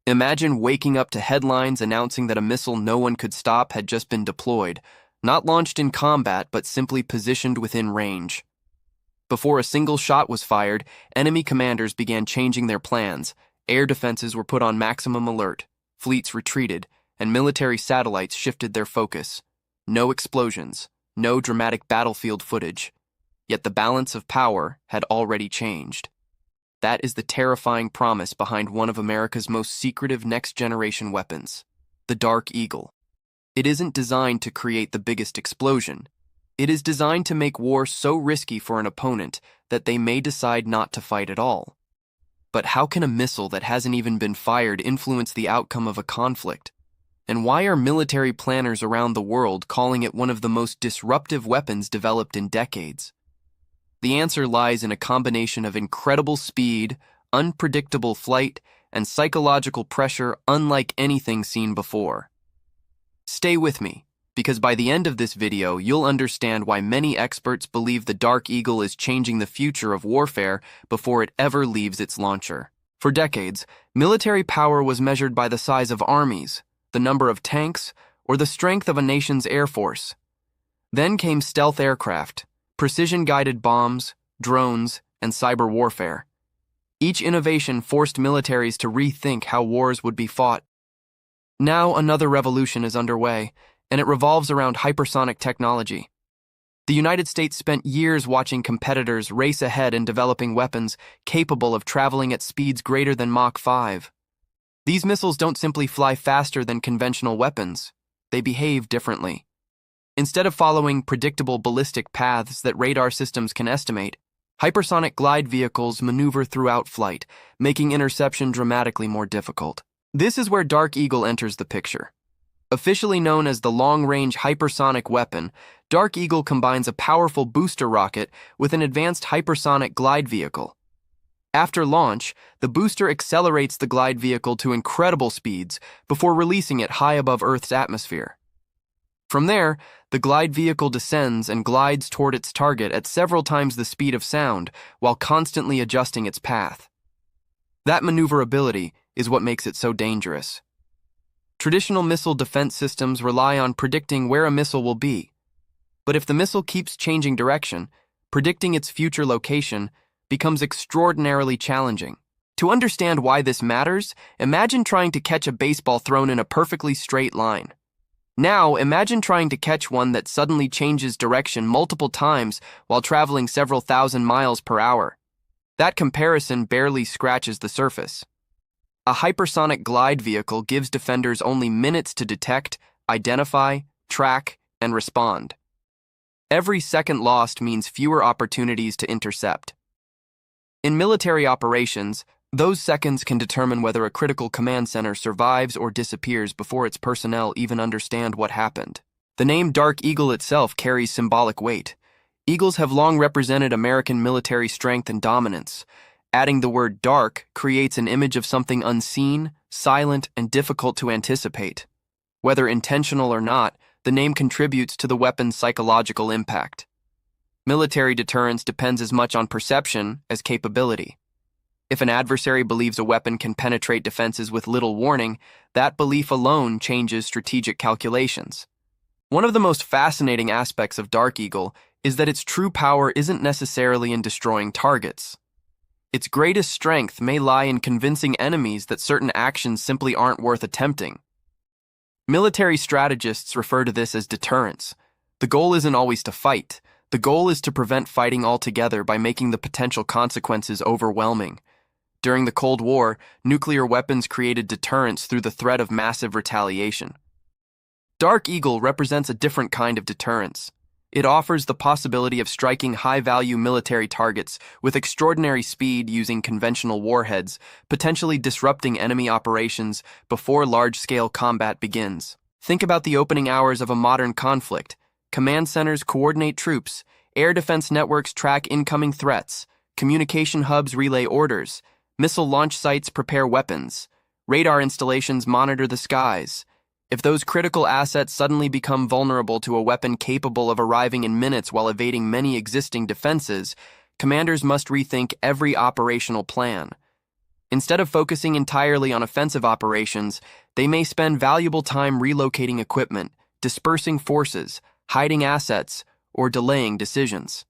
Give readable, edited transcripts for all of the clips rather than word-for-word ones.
Imagine waking up to headlines announcing that a missile no one could stop had just been deployed, not launched in combat but simply positioned within range. Before a single shot was fired, enemy commanders began changing their plans. Air defenses were put on maximum alert, fleets retreated, and military satellites shifted their focus. No explosions, no dramatic battlefield footage. Yet the balance of power had already changed. That is the terrifying promise behind one of America's most secretive next-generation weapons, the Dark Eagle. It isn't designed to create the biggest explosion. It is designed to make war so risky for an opponent that they may decide not to fight at all. But how can a missile that hasn't even been fired influence the outcome of a conflict? And why are military planners around the world calling it one of the most disruptive weapons developed in decades? The answer lies in a combination of incredible speed, unpredictable flight, and psychological pressure unlike anything seen before. Stay with me, because by the end of this video, you'll understand why many experts believe the Dark Eagle is changing the future of warfare before it ever leaves its launcher. For decades, military power was measured by the size of armies, the number of tanks, or the strength of a nation's air force. Then came stealth aircraft, precision-guided bombs, drones, and cyber warfare. Each innovation forced militaries to rethink how wars would be fought. Now another revolution is underway, and it revolves around hypersonic technology. The United States spent years watching competitors race ahead in developing weapons capable of traveling at speeds greater than Mach 5. These missiles don't simply fly faster than conventional weapons, they behave differently. Instead of following predictable ballistic paths that radar systems can estimate, hypersonic glide vehicles maneuver throughout flight, making interception dramatically more difficult. This is where Dark Eagle enters the picture. Officially known as the Long-Range Hypersonic Weapon, Dark Eagle combines a powerful booster rocket with an advanced hypersonic glide vehicle. After launch, the booster accelerates the glide vehicle to incredible speeds before releasing it high above Earth's atmosphere. From there, the glide vehicle descends and glides toward its target at several times the speed of sound while constantly adjusting its path. That maneuverability is what makes it so dangerous. Traditional missile defense systems rely on predicting where a missile will be. But if the missile keeps changing direction, predicting its future location becomes extraordinarily challenging. To understand why this matters, imagine trying to catch a baseball thrown in a perfectly straight line. Now, imagine trying to catch one that suddenly changes direction multiple times while traveling several thousand miles per hour. That comparison barely scratches the surface. A hypersonic glide vehicle gives defenders only minutes to detect, identify, track, and respond. Every second lost means fewer opportunities to intercept. In military operations, those seconds can determine whether a critical command center survives or disappears before its personnel even understand what happened. The name Dark Eagle itself carries symbolic weight. Eagles have long represented American military strength and dominance. Adding the word dark creates an image of something unseen, silent, and difficult to anticipate. Whether intentional or not, the name contributes to the weapon's psychological impact. Military deterrence depends as much on perception as capability. If an adversary believes a weapon can penetrate defenses with little warning, that belief alone changes strategic calculations. One of the most fascinating aspects of Dark Eagle is that its true power isn't necessarily in destroying targets. Its greatest strength may lie in convincing enemies that certain actions simply aren't worth attempting. Military strategists refer to this as deterrence. The goal isn't always to fight. The goal is to prevent fighting altogether by making the potential consequences overwhelming. During the Cold War, nuclear weapons created deterrence through the threat of massive retaliation. Dark Eagle represents a different kind of deterrence. It offers the possibility of striking high-value military targets with extraordinary speed using conventional warheads, potentially disrupting enemy operations before large-scale combat begins. Think about the opening hours of a modern conflict. Command centers coordinate troops, air defense networks track incoming threats, communication hubs relay orders, missile launch sites prepare weapons, radar installations monitor the skies. If those critical assets suddenly become vulnerable to a weapon capable of arriving in minutes while evading many existing defenses, commanders must rethink every operational plan. Instead of focusing entirely on offensive operations, they may spend valuable time relocating equipment, dispersing forces, hiding assets, or delaying decisions.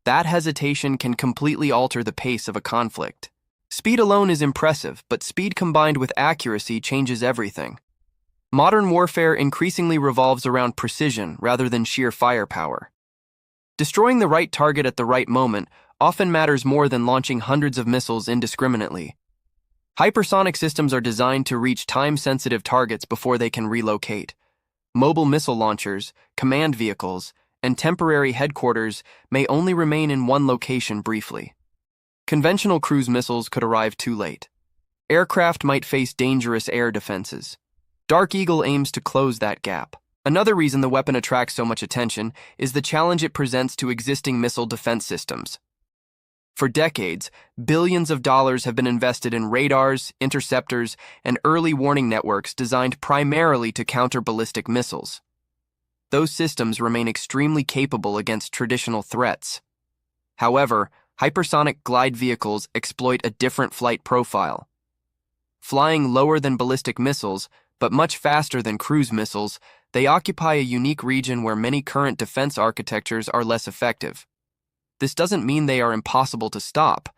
That hesitation can completely alter the pace of a conflict. Speed alone is impressive, but speed combined with accuracy changes everything. Modern warfare increasingly revolves around precision rather than sheer firepower. Destroying the right target at the right moment often matters more than launching hundreds of missiles indiscriminately. Hypersonic systems are designed to reach time-sensitive targets before they can relocate. Mobile missile launchers, command vehicles, and temporary headquarters may only remain in one location briefly. Conventional cruise missiles could arrive too late. Aircraft might face dangerous air defenses. Dark Eagle aims to close that gap. Another reason the weapon attracts so much attention is the challenge it presents to existing missile defense systems. For decades, billions of dollars have been invested in radars, interceptors, and early warning networks designed primarily to counter ballistic missiles. Those systems remain extremely capable against traditional threats. However, hypersonic glide vehicles exploit a different flight profile. Flying lower than ballistic missiles, but much faster than cruise missiles, they occupy a unique region where many current defense architectures are less effective. This doesn't mean they are impossible to stop,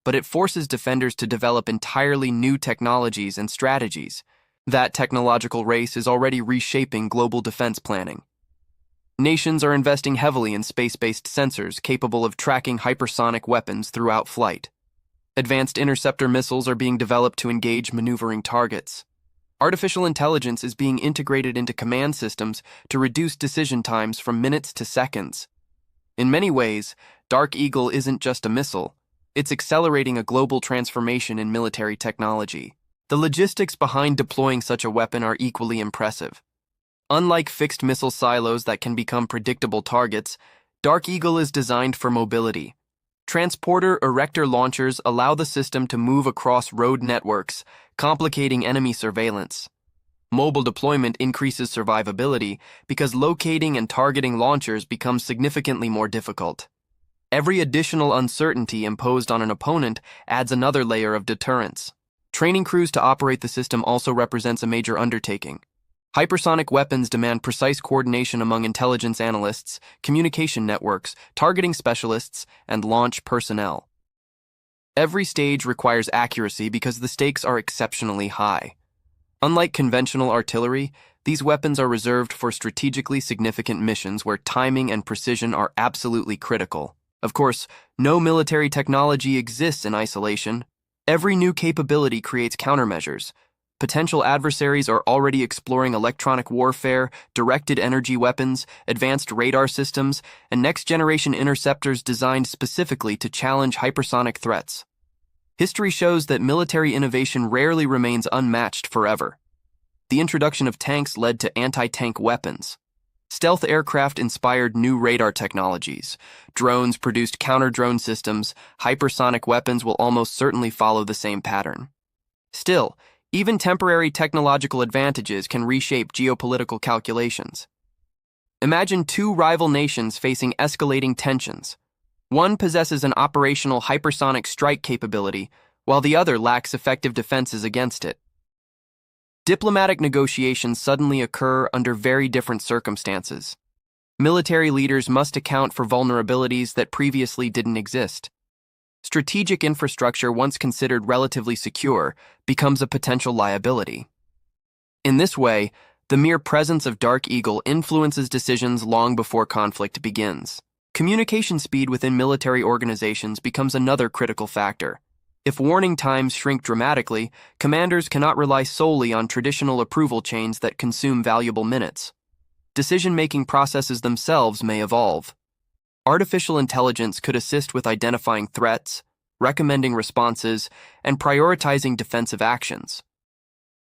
but it forces defenders to develop entirely new technologies and strategies. That technological race is already reshaping global defense planning. Nations are investing heavily in space-based sensors capable of tracking hypersonic weapons throughout flight. Advanced interceptor missiles are being developed to engage maneuvering targets. Artificial intelligence is being integrated into command systems to reduce decision times from minutes to seconds. In many ways, Dark Eagle isn't just a missile. It's accelerating a global transformation in military technology. The logistics behind deploying such a weapon are equally impressive. Unlike fixed missile silos that can become predictable targets, Dark Eagle is designed for mobility. Transporter erector launchers allow the system to move across road networks, complicating enemy surveillance. Mobile deployment increases survivability because locating and targeting launchers becomes significantly more difficult. Every additional uncertainty imposed on an opponent adds another layer of deterrence. Training crews to operate the system also represents a major undertaking. Hypersonic weapons demand precise coordination among intelligence analysts, communication networks, targeting specialists, and launch personnel. Every stage requires accuracy because the stakes are exceptionally high. Unlike conventional artillery, these weapons are reserved for strategically significant missions where timing and precision are absolutely critical. Of course, no military technology exists in isolation. Every new capability creates countermeasures. Potential adversaries are already exploring electronic warfare, directed energy weapons, advanced radar systems, and next-generation interceptors designed specifically to challenge hypersonic threats. History shows that military innovation rarely remains unmatched forever. The introduction of tanks led to anti-tank weapons. Stealth aircraft inspired new radar technologies. Drones produced counter-drone systems. Hypersonic weapons will almost certainly follow the same pattern. Still, even temporary technological advantages can reshape geopolitical calculations. Imagine two rival nations facing escalating tensions. One possesses an operational hypersonic strike capability, while the other lacks effective defenses against it. Diplomatic negotiations suddenly occur under very different circumstances. Military leaders must account for vulnerabilities that previously didn't exist. Strategic infrastructure, once considered relatively secure, becomes a potential liability. In this way, the mere presence of Dark Eagle influences decisions long before conflict begins. Communication speed within military organizations becomes another critical factor. If warning times shrink dramatically, commanders cannot rely solely on traditional approval chains that consume valuable minutes. Decision-making processes themselves may evolve. Artificial intelligence could assist with identifying threats, recommending responses, and prioritizing defensive actions.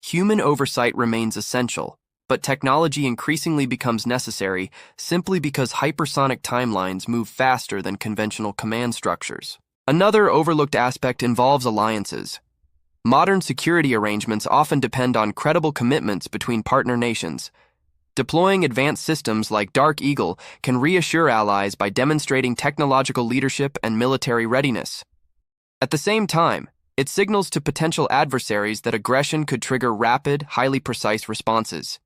Human oversight remains essential, but technology increasingly becomes necessary simply because hypersonic timelines move faster than conventional command structures. Another overlooked aspect involves alliances. Modern security arrangements often depend on credible commitments between partner nations. Deploying advanced systems like Dark Eagle can reassure allies by demonstrating technological leadership and military readiness. At the same time, It signals to potential adversaries that aggression could trigger rapid, highly precise responses.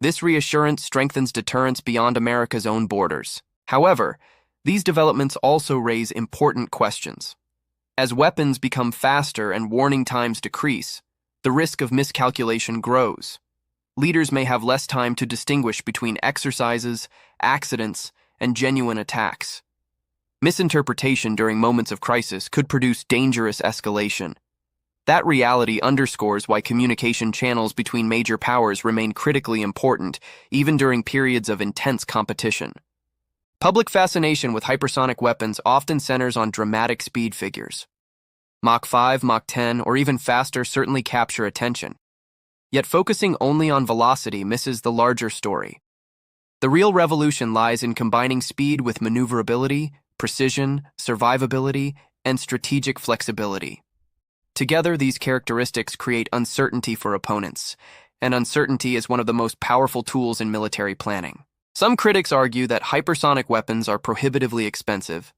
This reassurance strengthens deterrence beyond America's own borders. However, these developments also raise important questions. As weapons become faster and warning times decrease, the risk of miscalculation grows. Leaders may have less time to distinguish between exercises, accidents, and genuine attacks. Misinterpretation during moments of crisis could produce dangerous escalation. That reality underscores why communication channels between major powers remain critically important, even during periods of intense competition. Public fascination with hypersonic weapons often centers on dramatic speed figures. Mach 5, Mach 10, or even faster certainly capture attention. Yet focusing only on velocity misses the larger story. The real revolution lies in combining speed with maneuverability, precision, survivability, and strategic flexibility. Together, these characteristics create uncertainty for opponents, and uncertainty is one of the most powerful tools in military planning. Some critics argue that hypersonic weapons are prohibitively expensive.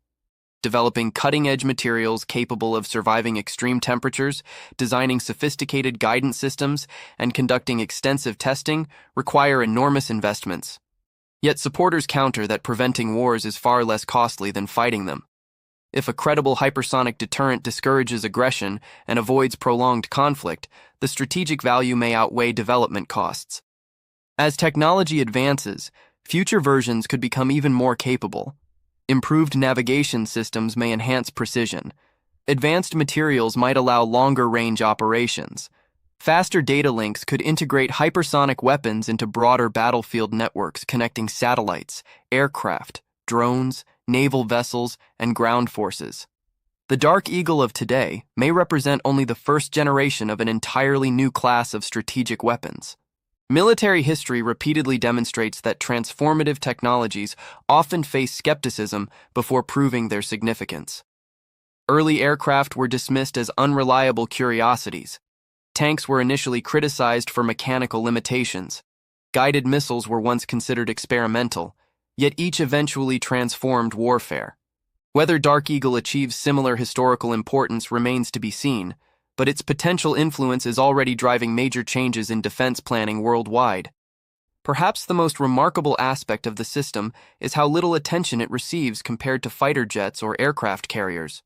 Developing cutting-edge materials capable of surviving extreme temperatures, designing sophisticated guidance systems, and conducting extensive testing require enormous investments. Yet supporters counter that preventing wars is far less costly than fighting them. If a credible hypersonic deterrent discourages aggression and avoids prolonged conflict, the strategic value may outweigh development costs. As technology advances, future versions could become even more capable. Improved navigation systems may enhance precision. Advanced materials might allow longer-range operations. Faster data links could integrate hypersonic weapons into broader battlefield networks connecting satellites, aircraft, drones, naval vessels, and ground forces. The Dark Eagle of today may represent only the first generation of an entirely new class of strategic weapons. Military history repeatedly demonstrates that transformative technologies often face skepticism before proving their significance. Early aircraft were dismissed as unreliable curiosities. Tanks were initially criticized for mechanical limitations. Guided missiles were once considered experimental, yet each eventually transformed warfare. Whether Dark Eagle achieves similar historical importance remains to be seen, but its potential influence is already driving major changes in defense planning worldwide. Perhaps the most remarkable aspect of the system is how little attention it receives compared to fighter jets or aircraft carriers.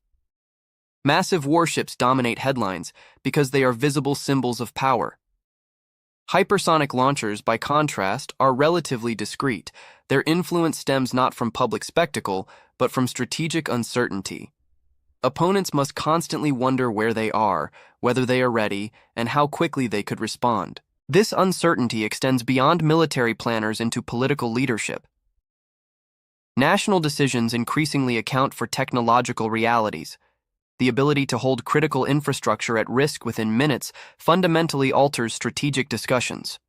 Massive warships dominate headlines because they are visible symbols of power. Hypersonic launchers, by contrast, are relatively discreet. Their influence stems not from public spectacle, but from strategic uncertainty. Opponents must constantly wonder where they are, whether they are ready, and how quickly they could respond. This uncertainty extends beyond military planners into political leadership. National decisions increasingly account for technological realities. The ability to hold critical infrastructure at risk within minutes fundamentally alters strategic discussions.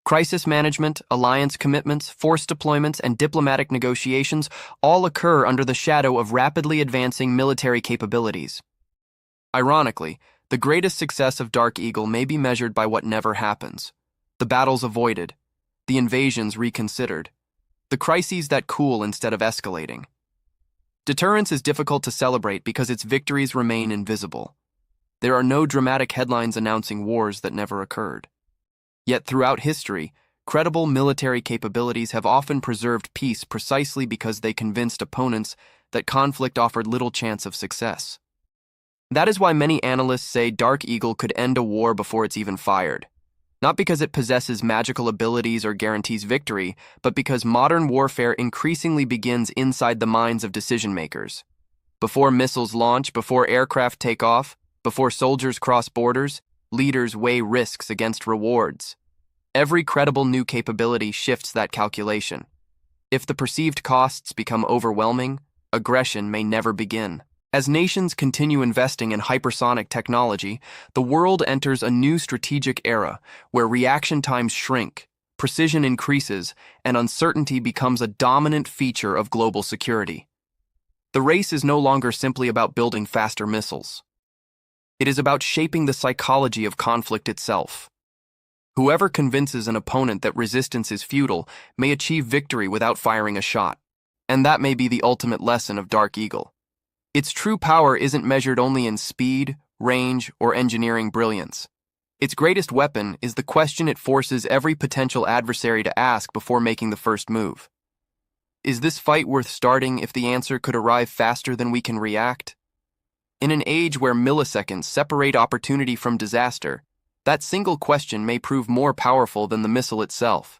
Crisis management, alliance commitments, force deployments, and diplomatic negotiations all occur under the shadow of rapidly advancing military capabilities. Ironically, the greatest success of Dark Eagle may be measured by what never happens: the battles avoided, the invasions reconsidered, the crises that cool instead of escalating. Deterrence is difficult to celebrate because its victories remain invisible. There are no dramatic headlines announcing wars that never occurred. Yet throughout history, credible military capabilities have often preserved peace precisely because they convinced opponents that conflict offered little chance of success. That is why many analysts say Dark Eagle could end a war before it's even fired. Not because it possesses magical abilities or guarantees victory, but because modern warfare increasingly begins inside the minds of decision-makers. Before missiles launch, before aircraft take off, before soldiers cross borders, leaders weigh risks against rewards. Every credible new capability shifts that calculation. If the perceived costs become overwhelming, aggression may never begin. As nations continue investing in hypersonic technology, the world enters a new strategic era where reaction times shrink, precision increases, and uncertainty becomes a dominant feature of global security. The race is no longer simply about building faster missiles. It is about shaping the psychology of conflict itself. Whoever convinces an opponent that resistance is futile may achieve victory without firing a shot, and that may be the ultimate lesson of Dark Eagle. Its true power isn't measured only in speed, range, or engineering brilliance. Its greatest weapon is the question it forces every potential adversary to ask before making the first move. Is this fight worth starting if the answer could arrive faster than we can react? In an age where milliseconds separate opportunity from disaster, that single question may prove more powerful than the missile itself.